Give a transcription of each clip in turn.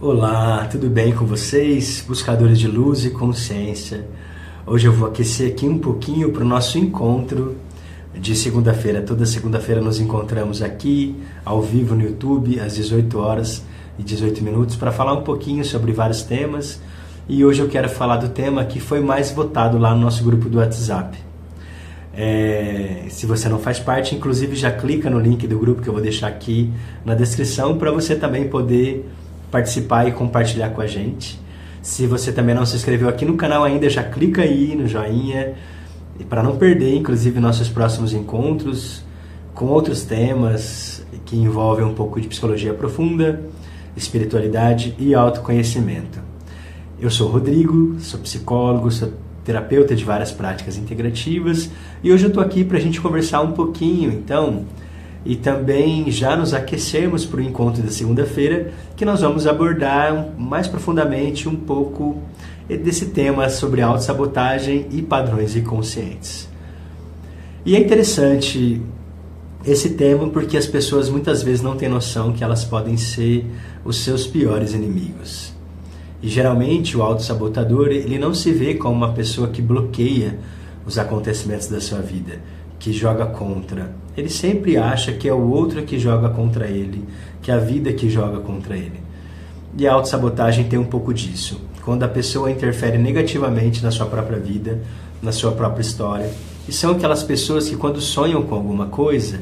Olá, tudo bem com vocês, buscadores de luz e consciência? Hoje eu vou aquecer aqui um pouquinho para o nosso encontro de segunda-feira. Toda segunda-feira nos encontramos aqui, ao vivo no YouTube, às 18 horas e 18 minutos, para falar um pouquinho sobre vários temas. E hoje eu quero falar do tema que foi mais votado lá no nosso grupo do WhatsApp. Se você não faz parte, inclusive já clica no link do grupo que eu vou deixar aqui na descrição para você também poder participar e compartilhar com a gente. Se você também não se inscreveu aqui no canal ainda, já clica aí no joinha para não perder, inclusive, nossos próximos encontros com outros temas que envolvem um pouco de psicologia profunda, espiritualidade e autoconhecimento. Eu sou o Rodrigo, sou psicólogo, sou terapeuta de várias práticas integrativas e hoje eu estou aqui para a gente conversar um pouquinho, então, e também já nos aquecermos para o encontro da segunda-feira, que nós vamos abordar mais profundamente um pouco desse tema sobre autossabotagem e padrões inconscientes. E é interessante esse tema porque as pessoas muitas vezes não têm noção que elas podem ser os seus piores inimigos. E geralmente o autossabotador, ele não se vê como uma pessoa que bloqueia os acontecimentos da sua vida, que joga contra. Ele sempre acha que é o outro que joga contra ele, que é a vida que joga contra ele. E a autossabotagem tem um pouco disso. Quando a pessoa interfere negativamente na sua própria vida, na sua própria história. E são aquelas pessoas que quando sonham com alguma coisa,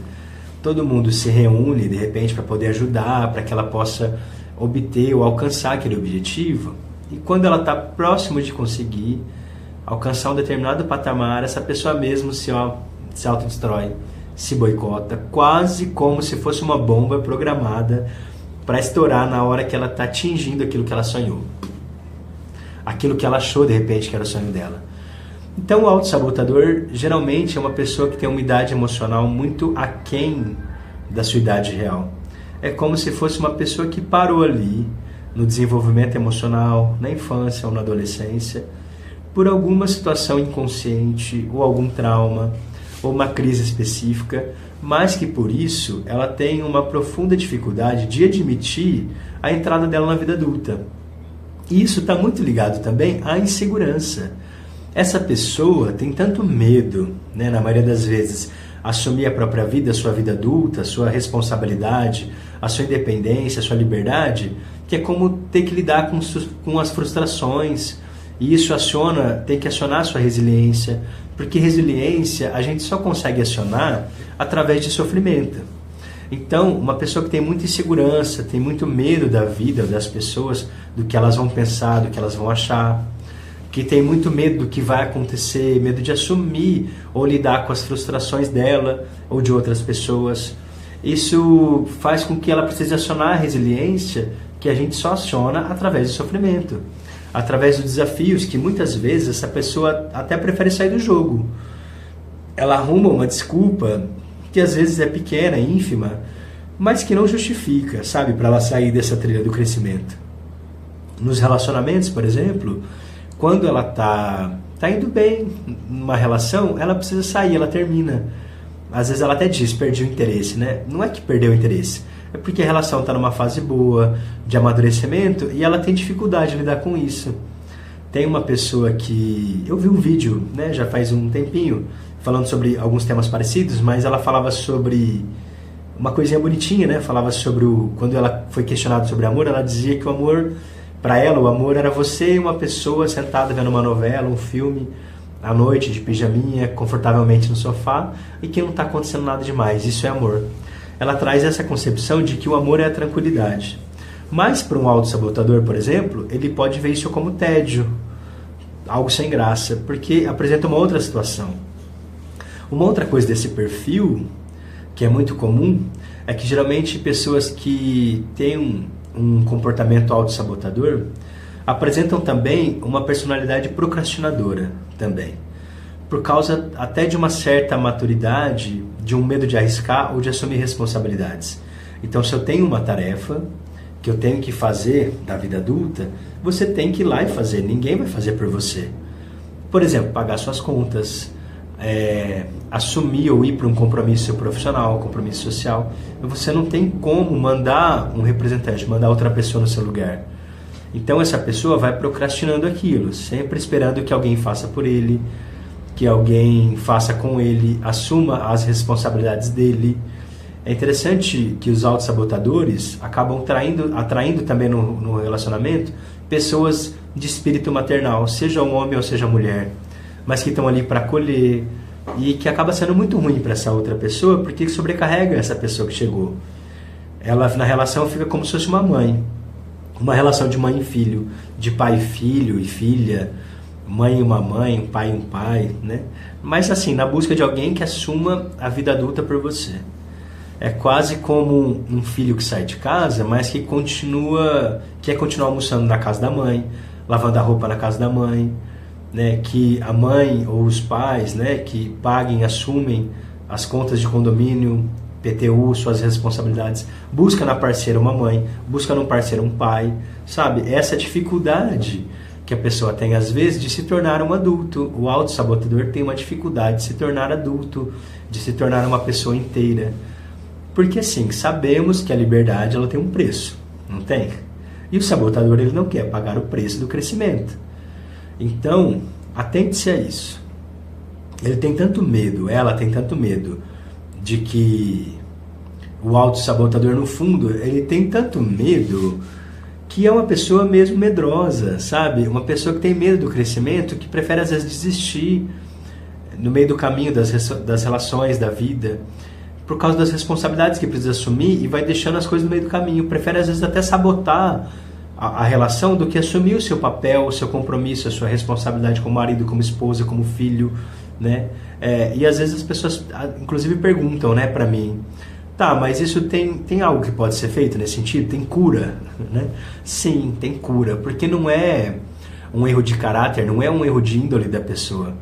todo mundo se reúne de repente para poder ajudar, para que ela possa obter ou alcançar aquele objetivo. E quando ela está próximo de conseguir alcançar um determinado patamar, essa pessoa mesmo se autodestrói, se boicota, quase como se fosse uma bomba programada para estourar na hora que ela está atingindo aquilo que ela sonhou. Aquilo que ela achou de repente que era o sonho dela. Então o autossabotador geralmente é uma pessoa que tem uma idade emocional muito aquém da sua idade real. É como se fosse uma pessoa que parou ali no desenvolvimento emocional, na infância ou na adolescência, por alguma situação inconsciente ou algum trauma, ou uma crise específica, mas que por isso ela tem uma profunda dificuldade de admitir a entrada dela na vida adulta. E isso está muito ligado também à insegurança. Essa pessoa tem tanto medo, na maioria das vezes, assumir a própria vida, a sua vida adulta, a sua responsabilidade, a sua independência, a sua liberdade, que é como ter que lidar com as frustrações. E isso tem que acionar a sua resiliência, porque resiliência a gente só consegue acionar através de sofrimento. Então, uma pessoa que tem muita insegurança, tem muito medo da vida, das pessoas, do que elas vão pensar, do que elas vão achar, que tem muito medo do que vai acontecer, medo de assumir ou lidar com as frustrações dela ou de outras pessoas. Isso faz com que ela precise acionar a resiliência, que a gente só aciona através do sofrimento. Através dos desafios que muitas vezes essa pessoa até prefere sair do jogo. Ela arruma uma desculpa que às vezes é pequena, ínfima, mas que não justifica, sabe, para ela sair dessa trilha do crescimento. Nos relacionamentos, por exemplo, quando ela tá indo bem numa relação, ela precisa sair, ela termina. Às vezes ela até diz, perdi o interesse, né? Não é que perdeu o interesse, é porque a relação está numa fase boa, de amadurecimento, e ela tem dificuldade de lidar com isso. Tem uma pessoa que... Eu vi um vídeo, já faz um tempinho, falando sobre alguns temas parecidos, mas ela falava sobre uma coisinha bonitinha, falava sobre quando ela foi questionada sobre amor, ela dizia que o amor, para ela, o amor era você e uma pessoa sentada vendo uma novela, um filme, à noite, de pijaminha, confortavelmente no sofá, e que não está acontecendo nada demais. Isso é amor. Ela traz essa concepção de que o amor é a tranquilidade. Mas para um autossabotador, por exemplo, ele pode ver isso como tédio, algo sem graça, porque apresenta uma outra situação. Uma outra coisa desse perfil, que é muito comum, é que geralmente pessoas que têm um comportamento autossabotador apresentam também uma personalidade procrastinadora também. Por causa até de uma certa maturidade, de um medo de arriscar ou de assumir responsabilidades. Então, se eu tenho uma tarefa que eu tenho que fazer da vida adulta, você tem que ir lá e fazer, ninguém vai fazer por você. Por exemplo, pagar suas contas, assumir ou ir para um compromisso profissional, compromisso social. Você não tem como mandar um representante, mandar outra pessoa no seu lugar. Então essa pessoa vai procrastinando aquilo, sempre esperando que alguém faça por ele, que alguém faça com ele, assuma as responsabilidades dele. É interessante que os autossabotadores acabam atraindo também no relacionamento pessoas de espírito maternal, seja um homem ou seja mulher, mas que estão ali para acolher, e que acaba sendo muito ruim para essa outra pessoa, porque sobrecarrega essa pessoa que chegou. Ela na relação fica como se fosse uma mãe, uma relação de mãe e filho, de pai e filho e filha, mãe e uma mãe, pai e um pai, né? Mas assim, na busca de alguém que assuma a vida adulta por você. É quase como um filho que sai de casa, mas que quer continuar almoçando na casa da mãe, lavando a roupa na casa da mãe, né? Que a mãe ou os pais, né, que paguem, assumem as contas de condomínio, PTU, suas responsabilidades, busca na parceira uma mãe, busca no parceiro um pai, sabe? Essa dificuldade que a pessoa tem às vezes de se tornar um adulto. O autossabotador tem uma dificuldade de se tornar adulto, de se tornar uma pessoa inteira. Porque assim, sabemos que a liberdade ela tem um preço, não tem? E o sabotador ele não quer pagar o preço do crescimento. Então, atente-se a isso. Ele tem tanto medo, ela tem tanto medo de que o autossabotador, no fundo, ele tem tanto medo que é uma pessoa mesmo medrosa, sabe? Uma pessoa que tem medo do crescimento, que prefere às vezes desistir no meio do caminho das relações, da vida, por causa das responsabilidades que precisa assumir, e vai deixando as coisas no meio do caminho. Prefere às vezes até sabotar a relação do que assumir o seu papel, o seu compromisso, a sua responsabilidade como marido, como esposa, como filho, né? E às vezes as pessoas inclusive perguntam, né, para mim: tá, mas isso tem algo que pode ser feito nesse sentido? Tem cura? Né? Sim, tem cura, porque não é um erro de caráter, não é um erro de índole da pessoa.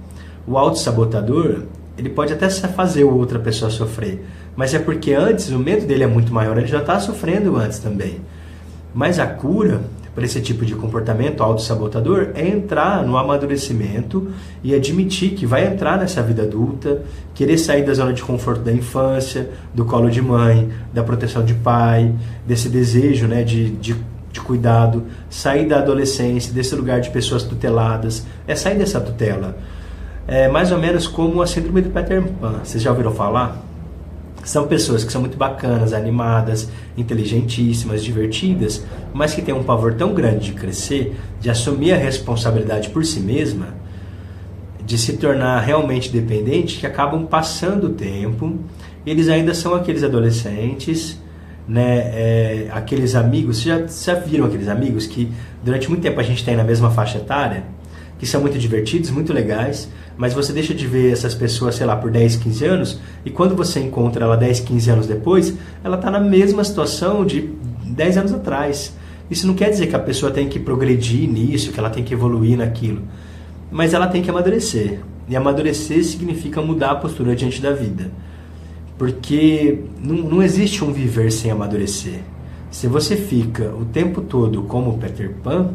O autossabotador, ele pode até fazer outra pessoa sofrer, mas é porque antes o medo dele é muito maior, ele já está sofrendo antes também. Mas a cura para esse tipo de comportamento autossabotador é entrar no amadurecimento e admitir que vai entrar nessa vida adulta, querer sair da zona de conforto da infância, do colo de mãe, da proteção de pai, desse desejo, né, de cuidado, sair da adolescência, desse lugar de pessoas tuteladas, sair dessa tutela. É mais ou menos como a síndrome do Peter Pan. Vocês já ouviram falar? São pessoas que são muito bacanas, animadas, inteligentíssimas, divertidas, mas que têm um pavor tão grande de crescer, de assumir a responsabilidade por si mesma, de se tornar realmente dependente, que acabam passando o tempo. Eles ainda são aqueles adolescentes, né? Aqueles amigos. Vocês já viram aqueles amigos que durante muito tempo a gente tem na mesma faixa etária, que são muito divertidos, muito legais, mas você deixa de ver essas pessoas, sei lá, por 10, 15 anos, e quando você encontra ela 10, 15 anos depois, ela está na mesma situação de 10 anos atrás. Isso não quer dizer que a pessoa tem que progredir nisso, que ela tem que evoluir naquilo, mas ela tem que amadurecer. E amadurecer significa mudar a postura diante da vida, porque não existe um viver sem amadurecer. Se você fica o tempo todo como Peter Pan,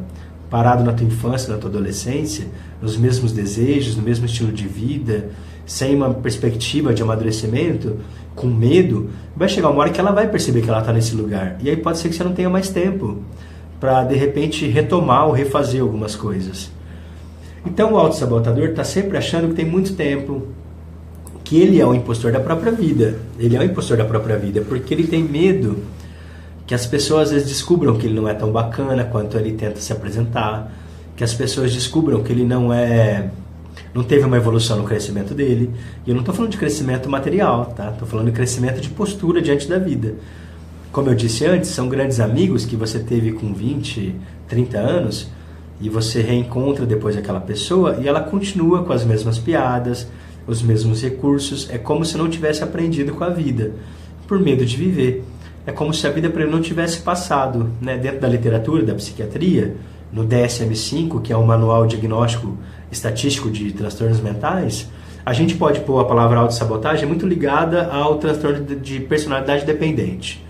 parado na tua infância, na tua adolescência, nos mesmos desejos, no mesmo estilo de vida, sem uma perspectiva de amadurecimento, com medo, vai chegar uma hora que ela vai perceber que ela está nesse lugar. E aí pode ser que você não tenha mais tempo para, de repente, retomar ou refazer algumas coisas. Então o autossabotador está sempre achando que tem muito tempo, que ele é o impostor da própria vida. Ele é o impostor da própria vida porque ele tem medo que as pessoas às vezes descubram que ele não é tão bacana quanto ele tenta se apresentar, que as pessoas descubram que ele não teve uma evolução no crescimento dele. E eu não estou falando de crescimento material, tá? Estou falando de crescimento de postura diante da vida. Como eu disse antes, são grandes amigos que você teve com 20, 30 anos, e você reencontra depois aquela pessoa e ela continua com as mesmas piadas, os mesmos recursos. É como se não tivesse aprendido com a vida, por medo de viver. É como se a vida para ele não tivesse passado, né? Dentro da literatura, da psiquiatria, no DSM-5, que é o Manual Diagnóstico Estatístico de Transtornos Mentais, a gente pode pôr a palavra autossabotagem muito ligada ao transtorno de personalidade dependente.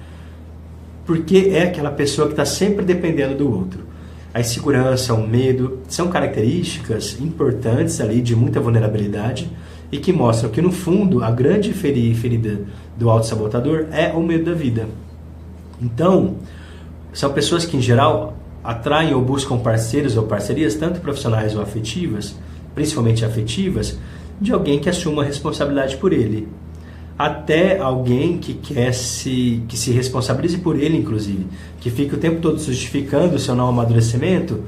Porque é aquela pessoa que está sempre dependendo do outro. A insegurança, o medo, são características importantes ali de muita vulnerabilidade e que mostram que, no fundo, a grande ferida do autossabotador é o medo da vida. Então, são pessoas que, em geral, atraem ou buscam parceiros ou parcerias, tanto profissionais ou afetivas, principalmente afetivas, de alguém que assuma a responsabilidade por ele. Até alguém que se responsabilize por ele, inclusive, que fica o tempo todo justificando o seu não amadurecimento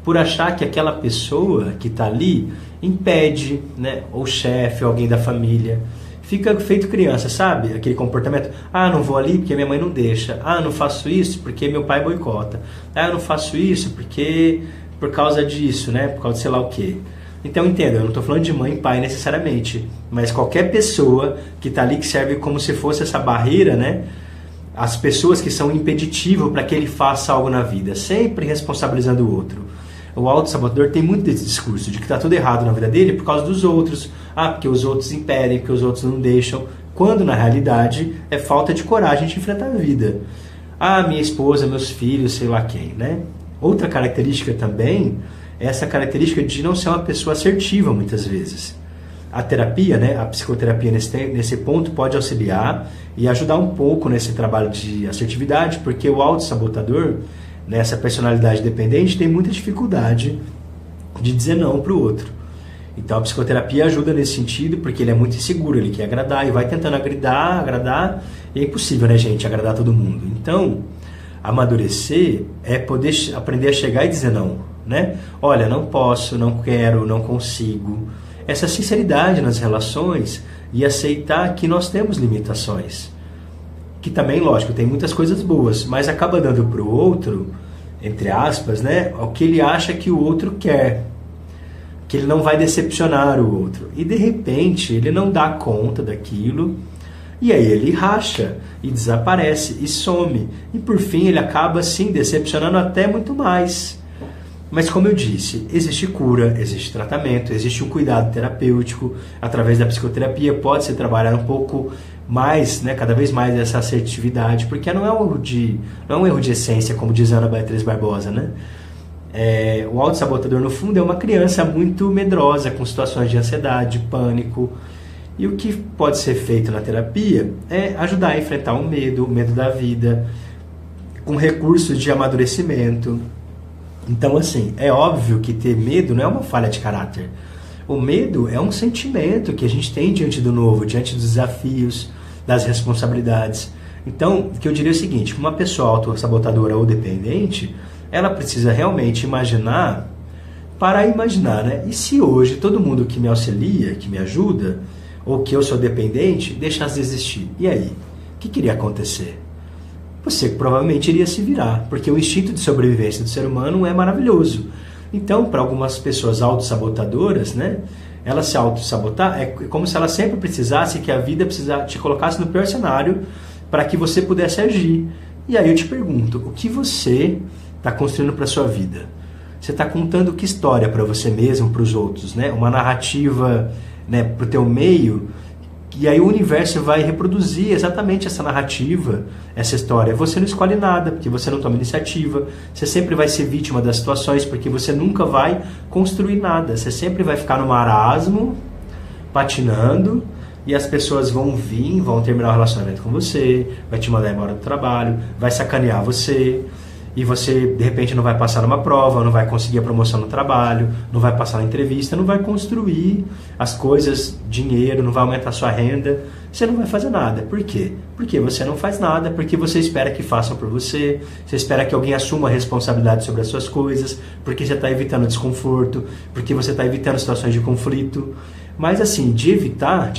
por achar que aquela pessoa que está ali impede, né? Ou chefe, ou alguém da família. Fica feito criança, sabe? Aquele comportamento. Ah, não vou ali porque minha mãe não deixa. Ah, não faço isso porque meu pai boicota. Ah, eu não faço isso porque por causa disso, né? Por causa de sei lá o quê. Então, entenda, eu não estou falando de mãe e pai necessariamente, mas qualquer pessoa que está ali que serve como se fosse essa barreira, né? As pessoas que são impeditivo para que ele faça algo na vida, sempre responsabilizando o outro. O autossabotador tem muito desse discurso de que está tudo errado na vida dele por causa dos outros. Ah, porque os outros impedem, porque os outros não deixam. Quando, na realidade, é falta de coragem de enfrentar a vida. Ah, minha esposa, meus filhos, sei lá quem, né? Outra característica também é essa característica de não ser uma pessoa assertiva, muitas vezes. A terapia, né, a psicoterapia nesse ponto pode auxiliar e ajudar um pouco nesse trabalho de assertividade, porque o autossabotador, nessa personalidade dependente, tem muita dificuldade de dizer não para o outro. Então a psicoterapia ajuda nesse sentido, porque ele é muito inseguro, ele quer agradar e vai tentando agradar, e é impossível, né, gente, agradar todo mundo. Então, amadurecer é poder aprender a chegar e dizer não, né? Olha, não posso, não quero, não consigo. Essa sinceridade nas relações e aceitar que nós temos limitações. Que também, lógico, tem muitas coisas boas, mas acaba dando para o outro, entre aspas, né, o que ele acha que o outro quer. Que ele não vai decepcionar o outro. E de repente ele não dá conta daquilo, e aí ele racha, e desaparece, e some. E por fim ele acaba assim decepcionando até muito mais. Mas como eu disse, existe cura, existe tratamento, existe um cuidado terapêutico. Através da psicoterapia pode-se trabalhar um pouco mais, né, cada vez mais essa assertividade, porque não é um erro de essência, como diz Ana Beatriz Barbosa, né? O autossabotador, no fundo, é uma criança muito medrosa, com situações de ansiedade, de pânico. E o que pode ser feito na terapia é ajudar a enfrentar o medo da vida, com recursos de amadurecimento. Então, assim, é óbvio que ter medo não é uma falha de caráter. O medo é um sentimento que a gente tem diante do novo, diante dos desafios, das responsabilidades. Então, o que eu diria é o seguinte, uma pessoa autossabotadora ou dependente, ela precisa realmente parar e imaginar, né? E se hoje todo mundo que me auxilia, que me ajuda, ou que eu sou dependente, deixasse de existir? E aí? O que iria acontecer? Você provavelmente iria se virar, porque o instinto de sobrevivência do ser humano é maravilhoso. Então, para algumas pessoas autossabotadoras, né, ela se autossabotar é como se ela sempre precisasse que a vida te colocasse no pior cenário para que você pudesse agir. E aí eu te pergunto, o que você está construindo para a sua vida? Você está contando que história para você mesmo, para os outros, né? Uma narrativa, né, para o teu meio. E aí o universo vai reproduzir exatamente essa narrativa, essa história. Você não escolhe nada, porque você não toma iniciativa. Você sempre vai ser vítima das situações, porque você nunca vai construir nada. Você sempre vai ficar no marasmo, patinando, e as pessoas vão vir, vão terminar o relacionamento com você, vai te mandar embora do trabalho, vai sacanear você, e você, de repente, não vai passar numa prova, não vai conseguir a promoção no trabalho, não vai passar na entrevista, não vai construir as coisas, dinheiro, não vai aumentar a sua renda, você não vai fazer nada. Por quê? Porque você não faz nada, porque você espera que façam por você, você espera que alguém assuma a responsabilidade sobre as suas coisas, porque você está evitando desconforto, porque você está evitando situações de conflito. Mas assim, de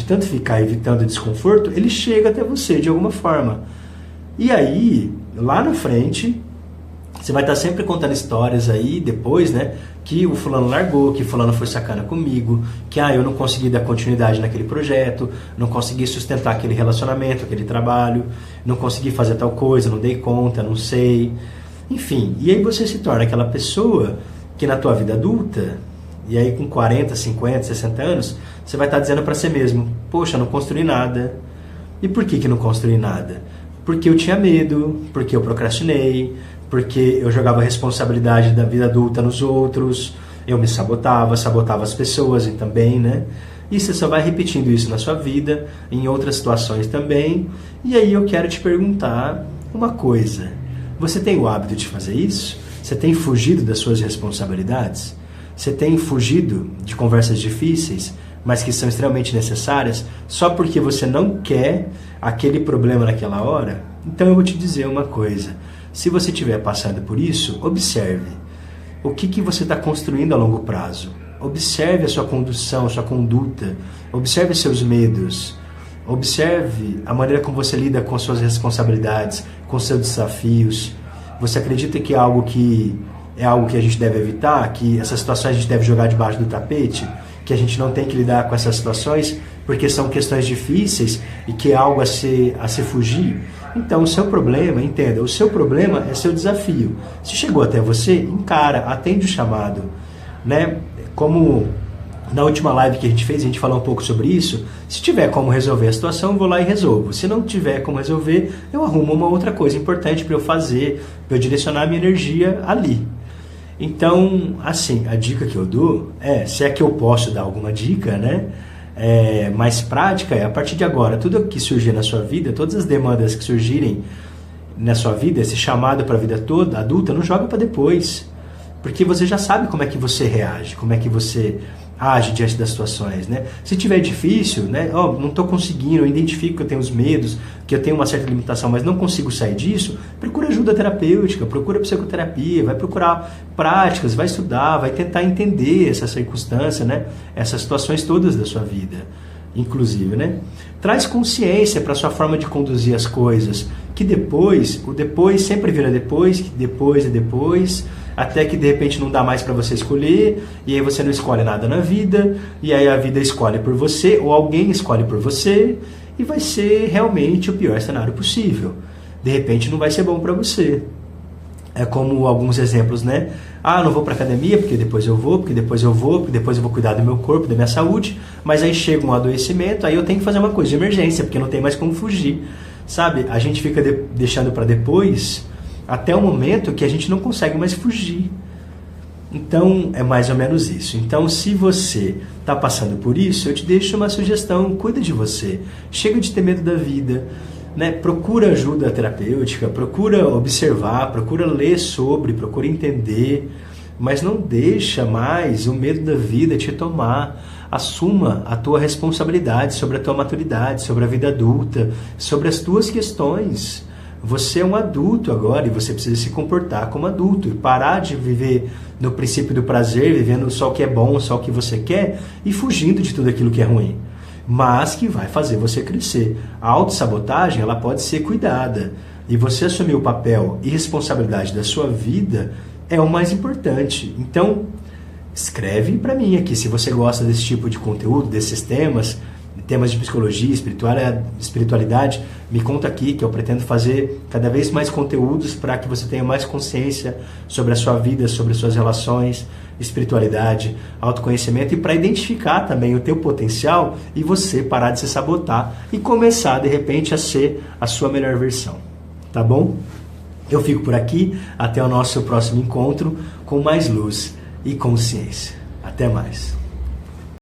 tanto ficar evitando desconforto, ele chega até você de alguma forma. E aí, lá na frente, você vai estar sempre contando histórias aí depois, né? Que o fulano largou, que o fulano foi sacana comigo, que eu não consegui dar continuidade naquele projeto, não consegui sustentar aquele relacionamento, aquele trabalho, não consegui fazer tal coisa, não dei conta, não sei. Enfim, e aí você se torna aquela pessoa que na tua vida adulta, e aí com 40, 50, 60 anos, você vai estar dizendo para si mesmo, poxa, não construí nada. E por que não construí nada? Porque eu tinha medo, porque eu procrastinei, porque eu jogava a responsabilidade da vida adulta nos outros, eu me sabotava as pessoas e também, né? E você só vai repetindo isso na sua vida, em outras situações também. E aí eu quero te perguntar uma coisa. Você tem o hábito de fazer isso? Você tem fugido das suas responsabilidades? Você tem fugido de conversas difíceis, mas que são extremamente necessárias, só porque você não quer aquele problema naquela hora? Então eu vou te dizer uma coisa. Se você estiver passando por isso, observe. O que você está construindo a longo prazo? Observe a sua condução, a sua conduta. Observe seus medos. Observe a maneira como você lida com suas responsabilidades, com seus desafios. Você acredita que é algo que a gente deve evitar? Que essas situações a gente deve jogar debaixo do tapete? Que a gente não tem que lidar com essas situações porque são questões difíceis e que é algo a se fugir? Então, o seu problema, entenda, o seu problema é seu desafio. Se chegou até você, encara, atende o chamado, né? Como na última live que a gente fez, a gente falou um pouco sobre isso. Se tiver como resolver a situação, eu vou lá e resolvo. Se não tiver como resolver, eu arrumo uma outra coisa importante para eu fazer, para eu direcionar a minha energia ali. Então, assim, a dica que eu dou se é que eu posso dar alguma dica, né? Mais prática, a partir de agora, tudo que surgir na sua vida, todas as demandas que surgirem na sua vida, esse chamado para a vida toda, adulta, não joga para depois. Porque você já sabe como é que você reage, como é que você age diante das situações, né? Se tiver difícil, né? Não estou conseguindo, eu identifico que eu tenho os medos, que eu tenho uma certa limitação, mas não consigo sair disso, procura ajuda terapêutica, procura psicoterapia, vai procurar práticas, vai estudar, vai tentar entender essa circunstância, né? Essas situações todas da sua vida, inclusive, né? Traz consciência para a sua forma de conduzir as coisas, que depois, o depois sempre vira depois, que depois é depois, até que de repente não dá mais para você escolher, e aí você não escolhe nada na vida, e aí a vida escolhe por você, ou alguém escolhe por você, e vai ser realmente o pior cenário possível. De repente não vai ser bom para você. É como alguns exemplos, né? Não vou para academia porque depois eu vou, porque depois eu vou cuidar do meu corpo, da minha saúde, mas aí chega um adoecimento, aí eu tenho que fazer uma coisa de emergência, porque não tem mais como fugir. Sabe? A gente fica deixando para depois até o momento que a gente não consegue mais fugir. Então, é mais ou menos isso. Então, se você está passando por isso, eu te deixo uma sugestão, cuida de você. Chega de ter medo da vida, né? Procura ajuda terapêutica, procura observar, procura ler sobre, procura entender, mas não deixa mais o medo da vida te tomar. Assuma a tua responsabilidade sobre a tua maturidade, sobre a vida adulta, sobre as tuas questões. Você é um adulto agora e você precisa se comportar como adulto e parar de viver no princípio do prazer, vivendo só o que é bom, só o que você quer e fugindo de tudo aquilo que é ruim, mas que vai fazer você crescer. A autossabotagem, ela pode ser cuidada e você assumir o papel e responsabilidade da sua vida é o mais importante. Então, escreve para mim aqui se você gosta desse tipo de conteúdo, desses temas de psicologia, espiritualidade, me conta aqui que eu pretendo fazer cada vez mais conteúdos para que você tenha mais consciência sobre a sua vida, sobre as suas relações, espiritualidade, autoconhecimento e para identificar também o teu potencial e você parar de se sabotar e começar de repente a ser a sua melhor versão, tá bom? Eu fico por aqui, até o nosso próximo encontro com mais luz e consciência. Até mais.